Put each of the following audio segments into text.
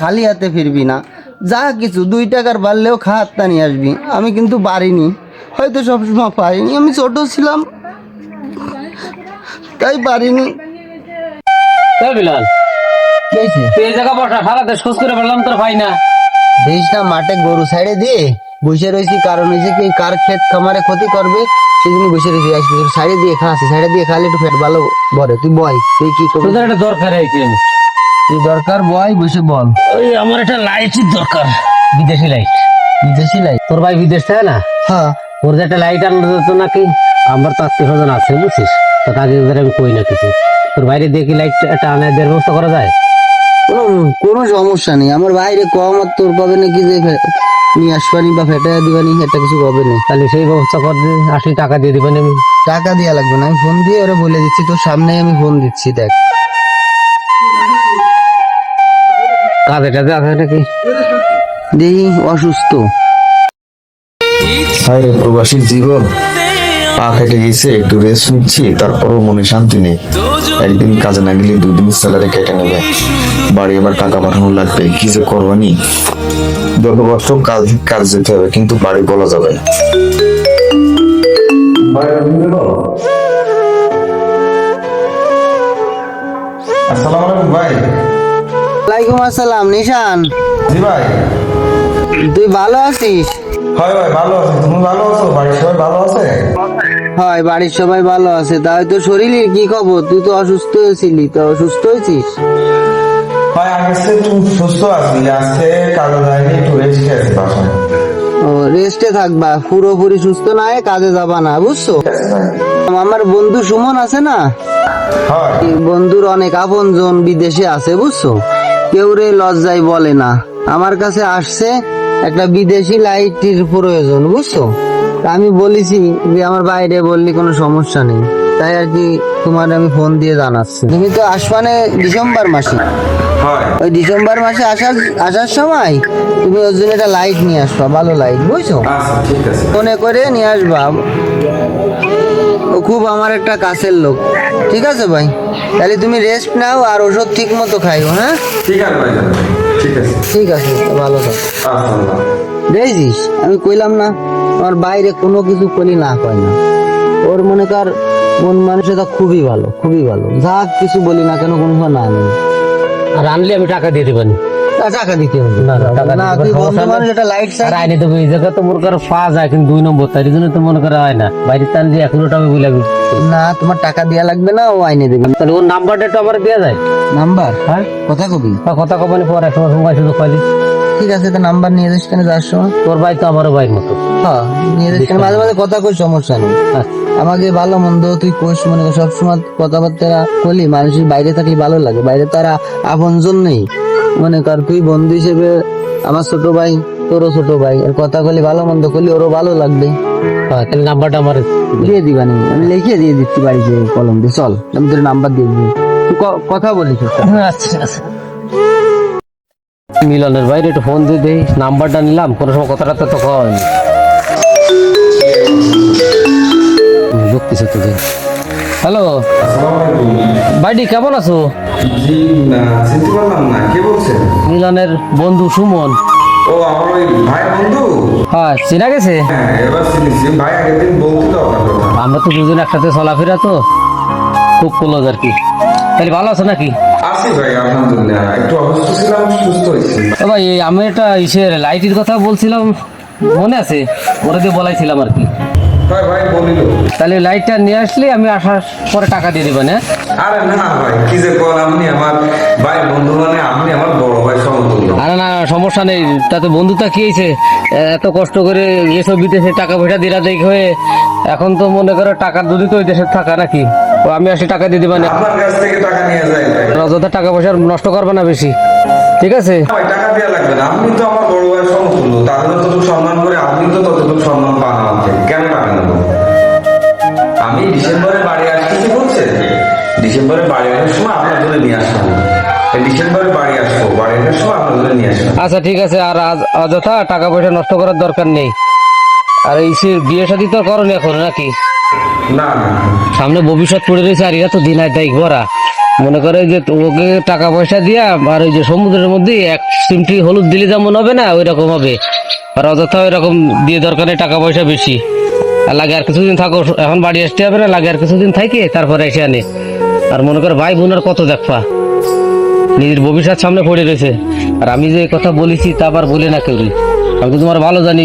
খালি হাতে ফিরবি না, যা কিছু 2 টাকার বাড়লেও খাতটা নিয়ে আসবি। আমি কিন্তু পারিনি, হয়তো সবসময় পারিনি, আমি ছোট ছিলাম তাই পারিনি। বিলাল তুই এই জায়গা বসা সারা দেশ খোঁজ করে বললাম তোর ভাই না। দেশটা মাঠে গরু ছাড়ে দিয়ে বসে রয়েছি, কারণ হয়েছে কি কার ক্ষেত খামারে ক্ষতি করবে সেজন্য বসে রয়েছি। সাইডে দিয়ে খাচ্ছি, সাইডে দিয়ে খালে একটু ফেট ভালো বলে। তুই বয়, তুই কি করবি? তোদের একটা দরকার তুই দরকার বয়, বসে বল। ওই আমার একটা লাইটের দরকার, বিদেশি লাইট। বিদেশি লাইট? তোর ভাই বিদেশ থাকে না? হ্যাঁ। ওর যে একটা লাইট আনতে তো নাকি, আমার তো আত্মীয় স্বজন আছে বুঝছিস, তো তাকে আমি কই না কিছু। তোর বাইরে দেখি লাইট একটা আনার ব্যবস্থা করা যায়? কোনো সমস্যা নেই, আমার বাইরে কম আর তোর পাবে নাকি যে নিয়ে আসবানি বা ফেটে দিবানি, এটা কিছু হবে না। তাহলে সেই ব্যবস্থা করে 80 টাকা দিয়ে দিবেন। আমি টাকা দেওয়া লাগবে না, আমি ফোন দিয়ে ওরা বলে দিচ্ছি, তোর সামনে আমি ফোন দিচ্ছি। দেখ কাজ এটাতে আছে নাকি দেখি। অসুস্থ। হায় রে প্রবাসীর জীবন, পা কেটে গেছে, একটু রেস্ট নিচ্ছি, তারপরও মনে শান্তি নেই। একদিন কাজে না গেলে 2 দিন স্যালারি কেটে নেবে, বাড়ি আবার টাকা পাঠানো লাগবে, কি যে করবানি। যত কষ্ট কাজ যেতে হবে, কিন্তু বাড়ি বলা যাবে না। আসসালামু আলাইকুম ভাই। ওয়ালাইকুম আসসালাম। নিশান, জি ভাই। তুই ভালো আছিস? হয় ভাই, ভালো আছি। তুমি ভালো আছো? বাড়ির সবাই ভালো আছে? হয়, বাড়ির সবাই ভালো আছে। তাই তো শরীরের কি খবর? তুই তো অসুস্থ হয়েছিলি, তো অসুস্থ হয়েছিস? ভাই আগে একটু সুস্থ আছি, আজকে কাজে যাইনি, একটু রেস্ট খেয়েছি বাসায়। ও, রেস্টে থাকবা, পুরোপুরি সুস্থ না হয়ে কাজে যাবা না, বুঝছো? আমার বন্ধু সুমন আছে না, হয় বন্ধুর অনেক আপনজন বিদেশে আছে, বুঝছো? কেউ রে লজ্জায় বলে না, আমার কাছে আসছে একটা বিদেশি লাইটের প্রয়োজন, বুঝছো? তা আমি বলেছি যে আমার বাইরে বললি কোনো সমস্যা নেই, তাই আর কি তোমার আমি ফোন দিয়ে জানাচ্ছি। তুমি তো আসবানে ডিসেম্বর মাসে, হয়। ওই ডিসেম্বর মাসে আসার সময় তুমি ওর জন্য একটা লাইট নিয়ে আসবা, ভালো লাইট, বুঝছো? আচ্ছা ঠিক আছে। মনে করে নিয়ে আসবা, ও খুব আমার একটা কাছের লোক। ঠিক আছে ভাই, তাহলে তুমি রেস্ট নাও আর ওষুধ ঠিক মতো খাইও। হ্যাঁ ঠিক আছে ভাই, ঠিক আছে। ঠিক আছে, ভালো থাক। আচ্ছা। দেখছিস, আমি কইলাম না আমার বাইরে কোনো কিছু করি না কয় না। ওর মনে কর মন মানুষটা খুবই ভালো, খুবই ভালো, যা কিছু বলি না কেন কোনো না নেই। আর আনলে আমি টাকা দিয়ে দিবেন। টাকা দিতে হবে না, তুই বন্ধু মানুষ, একটা লাইট আর আইনে দেবো। এই জায়গা তো মনে করো পাওয়া যায়, কিন্তু 2 নম্বর, তাই জন্য তো মনে করা হয় না। বাইরে টানলে 1 টাকা বলে না, তোমার টাকা দেওয়া লাগবে না, ও আইনে দেবে। তাহলে ওর নাম্বারটা একটু আমার দেওয়া যায়? নাম্বার? হ্যাঁ, কথা কবি? কথা কবানি পর এক সময় শুধু কয়লি। ঠিক আছে, তো নাম্বার নিয়ে যাস কেন যাওয়ার সময়? তোর ভাই তো আমারও ভাইয়ের মতো। হ্যাঁ, নিয়ে যাস কেন, মাঝে মাঝে কথা কই, সমস্যা নেই। আমাকে ভালো মন্দ তুই কোষ, মনে কর সবসময় কথাবার্তা বলি, মানুষের বাইরে থাকলে ভালো লাগে, বাইরে তারা আপনজন নেই। মনে কর তুই বন্ধু হিসেবে আমার ছোট ভাই, তোরও ছোট ভাই, আর কথা বলি ভালো মন্দ করলে ওরও ভালো লাগবে। তাহলে নাম্বারটা আমার দিয়ে দিবানি, আমি লিখে দিয়ে দিচ্ছি বাড়িতে কলম দিয়ে। চল, আমি তোর নাম্বার দিয়ে দিবি, তুই কথা বলিস। আচ্ছা আচ্ছা। মিলনের বাইরে একটু ফোন দিয়ে দেই, নাম্বারটা নিলাম, কোনো সময় কথাটা তো হয় বুঝতেছে তোদের। হ্যালো ভাইডি, কেমন আছো? জি না, চিনতে পারলাম না, কে বলছেন? মিলনের বন্ধু সুমন। ও আমার ওই ভাই বন্ধু। হ্যাঁ, চেনা গেছে। হ্যাঁ এবার চিনেছি ভাই, আগের দিন বলছিল আপনার কথা। আমরা তো দুজন একসাথে চলাফেরা, তো খুব ক্লোজ আর কি। তাহলে ভালো আছো নাকি? আছি ভাই আলহামদুলিল্লাহ, একটু অসুস্থ ছিলাম, সুস্থ হয়েছি। ও ভাই, আমি একটা লাইটের কথা বলছিলাম, মনে আছে? ওরা দিয়ে বলাইছিলাম আর কি। ভাই ভাই বলিল। তাহলে লাইটটা নিয়ে আসলে আমি আসার পরে টাকা দিয়ে দিবেন। হ্যাঁ, আরে না ভাই, কি যে কর, আপনি আমার ভাই বন্ধু, মানে আপনি আমার বড় ভাই সমতুল্য। আরে না, সমস্যা নেই, তাতে বন্ধুতা কি হয়েছে? এত কষ্ট করে এসব বিদেশে টাকা পয়সা দিলা দেখে হয়ে, এখন তো মনে করো টাকার দুধই তো ওই দেশে থাকা নাকি। ও আমি আসি টাকা দিয়ে দিবেন। আপনার কাছ থেকে টাকা নিয়ে যাই ভাই। অযথা টাকা পয়সা নষ্ট করবে না বেশি, ঠিক আছে? ভাই টাকা দেওয়া লাগবে না, আপনি তো আমার বড় ভাই সমতুল্য, তার যতটুকু সম্মান করে আপনি তো ততটুকু সম্মান পান আমার থেকে, কেন টাকা নেবো? আমি ডিসেম্বরে বাড়ি আসতেছি বলছেন, ডিসেম্বরে বাড়ি আসার সময় আপনার জন্য নিয়ে আসবো, ডিসেম্বরে বাড়ি আসবো, বাড়ি আসার সময় আপনার জন্য নিয়ে আসবো। আচ্ছা ঠিক আছে, আর অযথা টাকা পয়সা নষ্ট করার দরকার নেই। আর এই বিয়ে শাদী তো করনি এখন নাকি? না না, সামনে ভবিষ্যৎ পড়ে রয়েছে, আর এরা তো দিন আর দেয় ভরা, মনে করে যে ওকে টাকা পয়সা দিয়া আর ওই যে সমুদ্রের মধ্যে এক চিমটি হলুদ দিলে যেমন হবে না ওই রকম হবে, আর অযথা ওই রকম দিয়ে দরকার নেই, টাকা পয়সা বেশি আর লাগে আর কিছুদিন থাকো, এখন বাড়ি আসতে হবে না, লাগে আর কিছুদিন থাকে তারপরে এসে আনে। আর মনে করে ভাই বোন আর কত দেখবা, নিজের ভবিষ্যৎ সামনে পড়ে রয়েছে। আর আমি যে কথা বলেছি তা আবার বলে না কেউ, আমি তো তোমার ভালো জানি,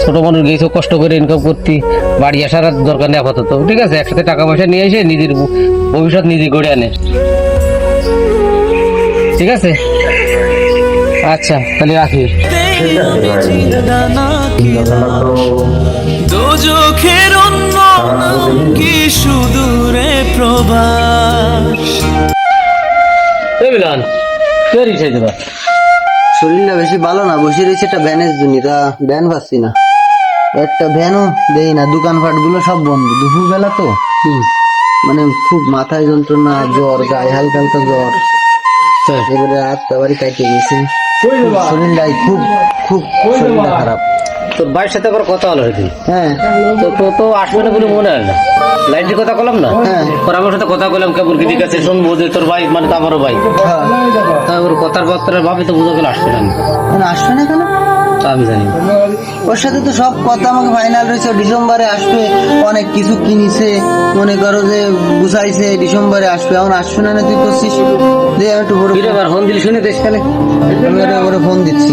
ছোট মানুষ গেছো কষ্ট করে ইনকাম করতে, বাড়ি আসার আর দরকার নেই আপাতত, ঠিক আছে? একসাথে টাকা পয়সা নিয়ে এসে নিজের ভবিষ্যৎ নিজে গড়ে আনে, ঠিক আছে? আচ্ছা তাহলে রাখি। ঠিক আছে ভাই, চিন্তাধারা তো দোজখের অন্য নাম কি সুদূরে প্রবাস। এই মিলান, কে রিক্সায় দেবা? শরীরটা বেশি ভালো না, বসে রয়েছে একটা ভ্যানের জন্য, তা ভ্যান পাচ্ছি না, একটা ভ্যানও দেই না, দোকানপাট গুলো সব বন্ধ, দুপুর বেলা তো মানে খুব মাথায় যন্ত্রণা, জ্বর, গায়ে হালকা হালকা জ্বর, এবারে রাতটা বাড়ি কাটে গেছে, শরীরটাই খুব খুব শরীরটা খারাপ। তোর ভাইয়ের সাথে আবার কথা হলো সেদিন, হ্যাঁ তো তো তো আসবে না বলে মনে হয় না, লাইটের কথা বললাম না, হ্যাঁ। তোর আমার সাথে কথা বললাম কেবল কি ঠিক আছে, শুনবো যে তোর ভাই মানে তো আমারও ভাই, হ্যাঁ। তা ওর কথার বার্তার ভাবে তো বোঝা গেল আসবে না, মানে আসবে না কেন? তা আমি জানি না। ওর সাথে তো সব কথা আমাকে ফাইনাল রয়েছে, ডিসেম্বরে আসবে, অনেক কিছু কিনেছে, মনে করো যে গুছাইছে ডিসেম্বরে আসবে, এখন আসবে না, তুই করছিস যে আমি একটু বড় কিরে বার ফোন দিলি শুনে দেশ কালে আমি ওরে ফোন দিচ্ছি,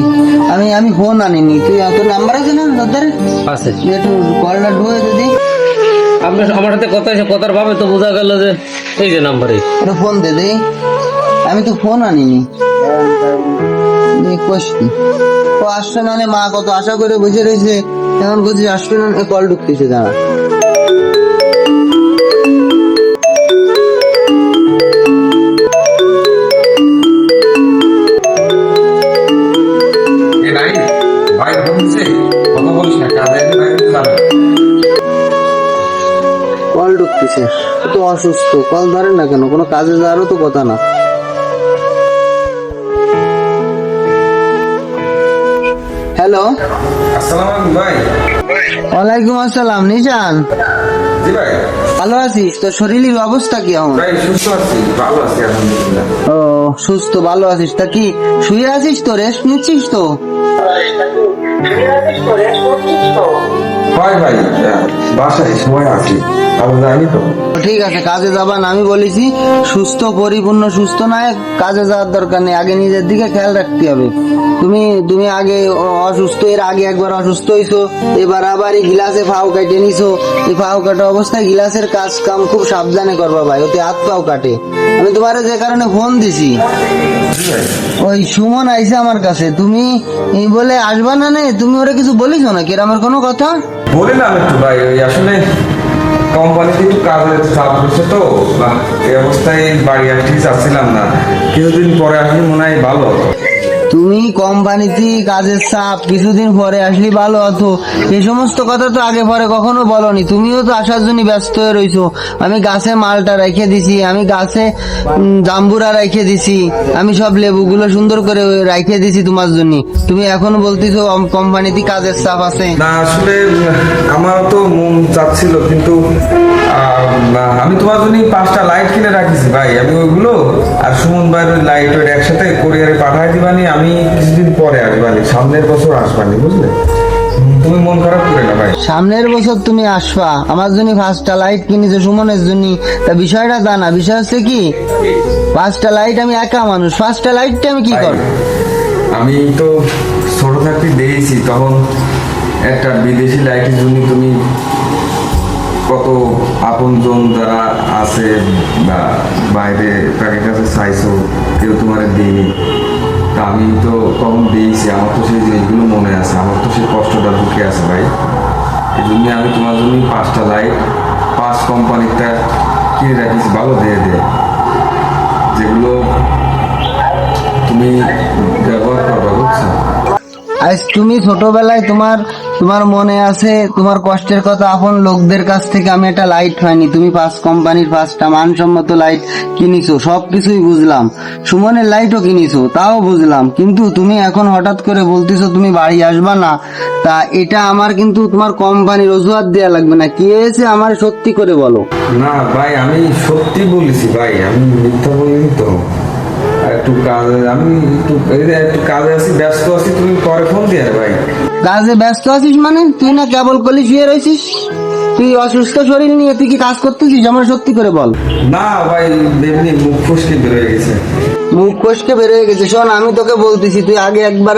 আমি ফোন আনিনি, তুই তোর নাম্বার আছে না ধরে আছে, একটু কলটা ঢুয়ে যদি আমার সাথে কথা হয়েছে, কথার ভাবে তো বোঝা গেল যে এই যে নাম্বারে একটা ফোন দে দে, আমি তো ফোন আনিনি, কষ্টি ও আসবে না, মা কত আশা করে বসে রয়েছে, এখন বলছি আসবে না, কল ঢুকতেছে দাঁড়া। এ নাই ভাই বলছে কথা বলিস না, কাজে ভাই যাবে। কল ঢুকতেছে, ও তো অসুস্থ, কল ধরে না কেন, কোনো কাজে যাওয়ারও তো কথা না। হ্যালো, আসসালামু আলাইকুম ভাই। ওয়ালাইকুম আসসালাম। নিশান, জি ভাই। ভালো আছিস? তোর শরীরের অবস্থা কি এখন? ভাই সুস্থ আছি, ভালো আছি আলহামদুলিল্লাহ। ও সুস্থ ভালো আছিস, তা কি শুয়ে আছিস তো, রেস্ট নিচ্ছিস তো? ভাই ভাই বাসায় সময় আছি, ভালো যায়নি তো। ঠিক আছে, কাজে যাবা না, আমি বলেছি সুস্থ পরিপূর্ণ সুস্থ না কাজে যাওয়ার দরকার নেই, আগে নিজের দিকে খেয়াল রাখতে হবে। তুমি আগে অসুস্থ, এর আগে একবার অসুস্থ হইছো, এবার আবার এই গিলাসে ফাও কাটে নিছো, এই ফাও কাটা অবস্থায় গিলাসের কাজ কাম খুব সাবধানে করবা ভাই, ওতে হাত পাও কাটে। আমি তোমারে যে কারণে ফোন দিছি, ওই সুমন আইছে আমার কাছে, তুমি এই বলে আসবা না, নে তুমি ওরা কিছু বলিস না কি আমার কোনো কথা? বলিলাম একটু ভাই, ওই আসলে কোম্পানিতে একটু কাজের চাপ হচ্ছে তো, বা এই অবস্থায় বাড়ি আসতে চাচ্ছিলাম না, কিছুদিন পরে আসলে মনে হয় ভালো হতো। তুমি কোম্পানিতে কাজের চাপ, কিছুদিন পরে আসলে ভালো হতো, এই সমস্ত কথা তো আগে পরে কখনো বলনি। তুমিও তো আসার জন্য ব্যস্ত হয়ে রইছো, আমি গাছে মালটা রেখে দিছি, আমি গাছে জাম্বুরা রেখে দিছি, আমি সব লেবুগুলো সুন্দর করে রেখে দিছি তোমার জন্য, তুমি এখন বলতেছো কোম্পানিতে কাজের চাপ আছে। না আসলে আমার তো মন চাচ্ছিল, কিন্তু আমি তোমার জন্য 5টা লাইট কিনে রাখিছি ভাই, আমি ওইগুলো আর সুমন ভাইয়ের ওই লাইট ওই একসাথে কোরিয়ারে পাঠাই দিবানি, আমি কিছুদিন পরে আসবানি, সামনের বছর আসবানি, বুঝলে? তুমি মন খারাপ করে না ভাই। সামনের বছর তুমি আসবা, আমার জন্য 5টা লাইট কিনেছো সুমনের জন্য, তা বিষয়টা তা না, বিষয় হচ্ছে কি 5টা লাইট, আমি একা মানুষ, 5টা লাইটটা আমি কি করব? আমি তো ছোট থাকতে দেখেছি, তখন একটা বিদেশি লাইটের জন্য তুমি কত আপনজন যারা আছে বা বাইরে তাদের কাছে চাইছো, কেউ তোমার দিইনি, তা আমি তো তখন দিয়েছি, আমার তো সেই জিনিসগুলো মনে আছে, আমার তো সেই কষ্টটা ঢুকে আছে ভাই। এই জন্য আমি তোমার জন্য 5টা লাইট 5 কোম্পানিটা কিনে রাখিছি, ভালো দিয়ে যেগুলো তুমি ব্যবহার করবা, বুঝছো? আজ তুমি ছোটবেলায় তোমার মনে আছে তোমার কষ্টের কথা, আপন লোকদের কাছ থেকে আমি একটা লাইট পাইনি, তুমি 5 কোম্পানির 5টা মানসম্মত লাইট কিনিছো, সবকিছুই বুঝলাম। সুমনের লাইটও কিনিছো, তাও বুঝলাম, কিন্তু তুমি এখন হঠাৎ করে বলতেছো তুমি বাড়ি আসবা না। তা এটা আমার কিন্তু তোমার কোম্পানির অজুহাত দেয়া লাগবে না, কি হয়েছে আমার সত্যি করে বলো। না ভাই, আমি সত্যি বলেছি ভাই, আমি মিথ্যা বলিনি তো। আর একটু কাজে আমি একটু কাজে আছি, ব্যস্ত আছি, তুমি পরে ফোন দিয়ে ভাই। কাজে ব্যস্ত আছিস মানে? তুই না কেবল কলি শুয়ে রয়েছিস, তুই অসুস্থ শরীর নিয়ে তুই কি কাজ করতেছিস? আমার সত্যি করে বল। না ভাই, এমনি মুখ ফসকে বেরোয় গেছে। মুখ ফসকে বেরিয়ে গেছে? শোন, আমি তোকে বলতেছি, তুই আগে একবার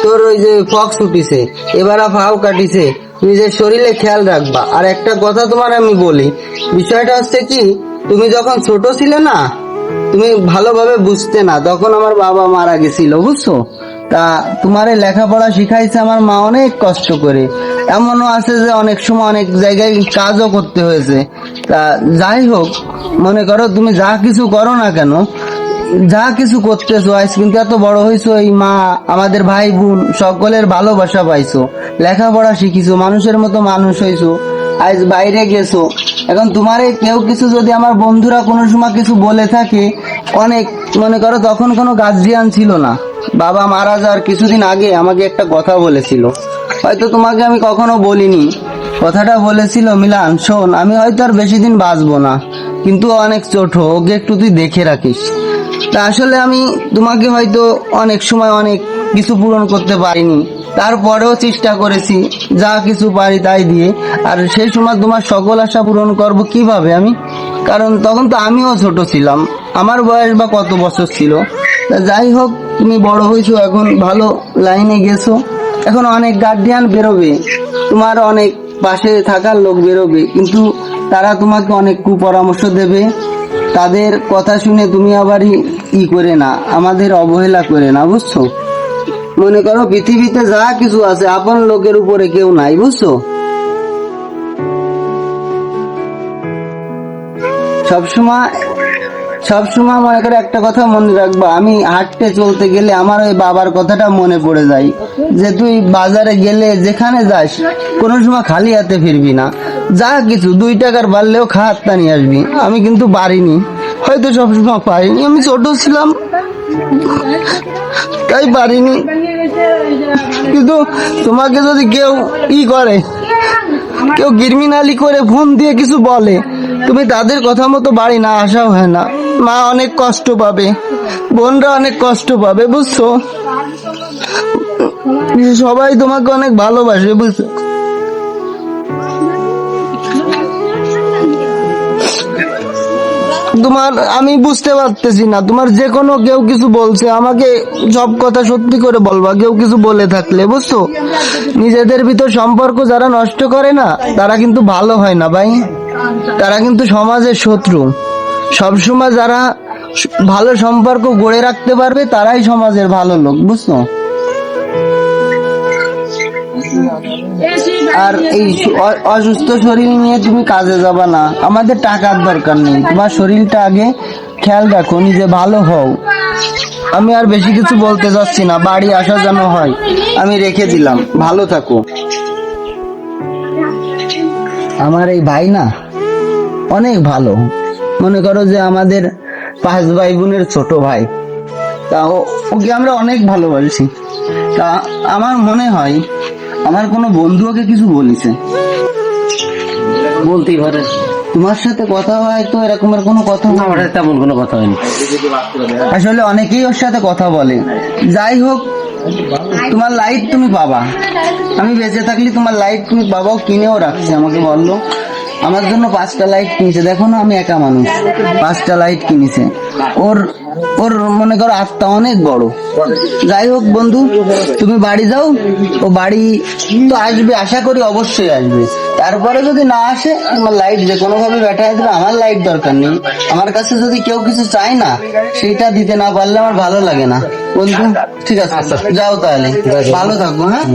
তোর ওই যে ফক্স উঠিছে, এবার ফাও কাটিছে, তুই যে শরীরে খেয়াল রাখবা। আর একটা কথা তোমার আমি বলি, বিষয়টা হচ্ছে কি, তুমি যখন ছোট ছিলে না, তুমি ভালোভাবে বুঝতে না, তখন আমার বাবা মারা গেছিল, বুঝছো? তা তোমারে লেখাপড়া শিখাইছে আমার মা অনেক কষ্ট করে, এমনও আছে যে অনেক সময় অনেক জায়গায় কাজও করতে হয়েছে। তা যাই হোক, মনে করো তুমি যা কিছু করো না কেন, যা কিছু করতেছো, আজ কিন্তু এত বড় হয়েছো, এই মা আমাদের ভাই বোন সকলের ভালোবাসা পাইছো, লেখাপড়া শিখিছো, মানুষের মতো মানুষ হইছো, আজ বাইরে গেছো। এখন তোমারে কেউ কিছু যদি আমার বন্ধুরা কোনো সময় কিছু বলে থাকে, অনেক মনে করো তখন কোনো গার্জিয়ান ছিল না, বাবা মারা যাওয়ার কিছুদিন আগে আমাকে একটা কথা বলেছিল, হয়তো তোমাকে আমি কখনো বলিনি। কথাটা বলেছিল, মিলান শোন, আমি হয়তো আর বেশি দিন বাঁচবো না, কিন্তু অনেক ছোট, ওকে একটু তুই দেখে রাখিস। তা আসলে আমি তোমাকে হয়তো অনেক সময় অনেক কিছু পূরণ করতে পারিনি, তারপরেও চেষ্টা করেছি যা কিছু পারি তাই দিয়ে। আর সেই সময় তোমার সকল আশা পূরণ করব কিভাবে আমি, কারণ তখন তো আমিও ছোট ছিলাম, আমার বয়স বা কত বছর ছিল। তা যাই হোক, তুমি বড় হয়েছো, এখন ভালো লাইনে গেছো, এখন অনেক গার্ডিয়ান বেরোবে, তোমার অনেক পাশে থাকার লোক বেরোবে, কিন্তু তারা তোমাকে অনেক কুপরামর্শ দেবে, তাদের কথা শুনে তুমি আবারই করে না, আমাদের অবহেলা করে না, বুঝছো? মনে করো পৃথিবীতে যা কিছু আছে, আপন লোকের উপরে কেউ নাই, বুঝছো? সবসময় মনে করে একটা কথা মনে রাখবা, আমি হাঁটতে চলতে গেলে আমার ওই বাবার কথাটা মনে পড়ে যায়, যে তুই বাজারে গেলে যেখানে যাস কোনো সময় খালি হাতে ফিরবি না, যা কিছু 2 টাকার বাড়লেও খাতটা নিয়ে আসবি। আমি কিন্তু পারিনি, হয়তো সবসময় পারিনি, আমি ছোট ছিলাম তাই পারিনি, কিন্তু তোমাকে যদি কেউ করে, কেউ ক্রিমিনালি করে ফোন দিয়ে কিছু বলে, তুমি তাদের কথা মতো বাড়ি না আসাও হয় না, মা অনেক কষ্ট পাবে, বোনরা অনেক কষ্ট পাবে, বুঝছো? সবাই তোমাকে অনেক ভালোবাসে, বুঝছো? তোমার আমি বুঝতে পারতেছি না, তোমার যে কোনো কেউ কিছু বলছে, আমাকে সব কথা সত্যি করে বলবা, কেউ কিছু বলে থাকলে, বুঝছো? নিজেদের ভিতর সম্পর্ক যারা নষ্ট করে না, তারা কিন্তু ভালো হয় না ভাই, তারা কিন্তু সমাজের শত্রু। সবসময় যারা ভালো সম্পর্ক গড়ে রাখতে পারবে, তারাই সমাজের ভালো লোক, বুঝছো? আর এই অসুস্থ শরীর নিয়ে তুমি কাজে যাবা না, আমাদের টাকার দরকার নেই, তোমার শরীরটা আগে খেয়াল রাখো, নিজে ভালো হও। আমি আর বেশি কিছু বলতে যাচ্ছি না, বাড়ি আসা যেন হয়, আমি রেখে দিলাম, ভালো থাকো। আমার এই ভাই না অনেক ভালো, মনে করো যে আমাদের 5 ভাই বোনের ছোট ভাই, তা ওকে আমরা অনেক ভালোবাসি। তা আমার মনে হয় আমার কোনো বন্ধু ওকে কিছু বলেছে, বলতেই পারে। তোমার সাথে কথা হয় তো এরকমের কোনো কথা? আমার সাথে তেমন কোনো কথা হয়নি। আসলে অনেকেই ওর সাথে কথা বলে। যাই হোক, তোমার লাইট তুমি পাবা, আমি বেঁচে থাকলে তোমার লাইট তুমি পাবাও, কিনেও রাখছে, আমাকে বললো আমার জন্য 5টা লাইট কিনেছে। দেখো না, আমি একা মানুষ, 5টা লাইট কিনেছে। ওর ওর মনে করো আত্মা অনেক বড়। যাই হোক বন্ধু, তুমি বাড়ি যাও, ও বাড়ি তো আসবে, আশা করি অবশ্যই আসবে। তারপরে যদি না আসে, তোমার লাইট যে কোনো ভাবে ব্যাটারি দেবে, আমার লাইট দরকার নেই। আমার কাছে যদি কেউ কিছু চায় না, সেইটা দিতে না পারলে আমার ভালো লাগে না বন্ধু। ঠিক আছে, যাও তাহলে, ভালো থাকবো। হ্যাঁ।